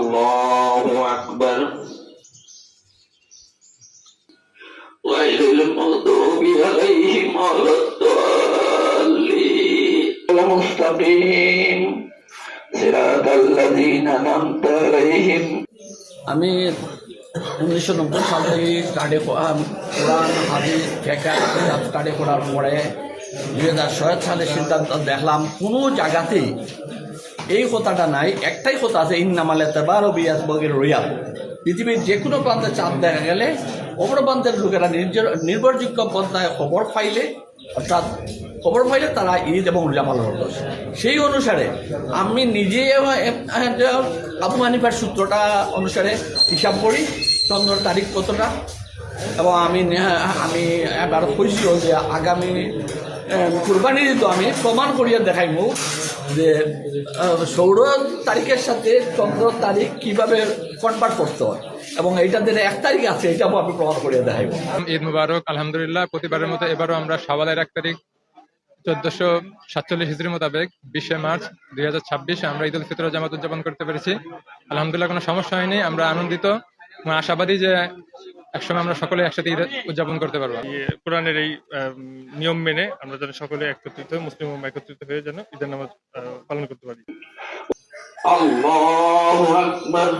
আল্লাহু আকবার গায়রিল মাগদুবি আলাইহিম ওয়ালাদ-দাল্লিন মুস্তাকিম সিরাতাল্লাযীনা আন'আমতা আলাইহিম। আমি 1990 সাল থেকে স্টাডি কোরআন হাদিস ফিকহ স্টাডি করার পরে 2006 সালে সিদ্ধান্ত দেখলাম কোনো জায়গাতেই এই কথাটা নাই। একটাই কথা আছে, ইন্নামাল ইতিবারু বিআসবাগির রিয়া। পৃথিবীর যে কোনো প্রান্তে চাঁদ দেখা গেলে অপর প্রান্তের লোকেরা নির্ভরযোগ্য পন্থায় খবর পাইলে, অর্থাৎ খবর পাইলে তারা ঈদ এবং রোজা পালন করত। সেই অনুসারে আমি নিজে আবু হানিফার সূত্রটা অনুসারে হিসাব করি চন্দ্রের তারিখ কতটা, এবং আমি এবার খুঁজছি যে আগামী কুরবানি তো আমি প্রমাণ করিয়া দেখাইব যে সৌর তারিখের সাথে চন্দ্র তারিখ কীভাবে কনভার্ট করতে হয়, এবং এইটা যে 1 তারিখ আছে এটাও আমি প্রমাণ করিয়া দেখাইব। ঈদ মুবারক। আলহামদুলিল্লাহ, প্রতিবারের মতো এবারও আমরা শাওয়ালের 1 তারিখ 1447 হিজরি মোতাবেক 20 মার্চ 2026 আমরা ঈদ উল ফিতর জামাত উদযাপন করতে পেরেছি। আলহামদুলিল্লাহ, কোনো সমস্যা হয়নি। আমরা আনন্দিত এবং আশাবাদী যে একসময় আমরা সকলে একসাথে ঈদ উদযাপন করতে পারবো। কোরআনের এই নিয়ম মেনে আমরা যেন সকলে একত্রিত হয়ে মুসলিম উম্মাহ একত্রিত হয়ে যেন ঈদের নামাজ পালন করতে পারি। আল্লাহু আকবার।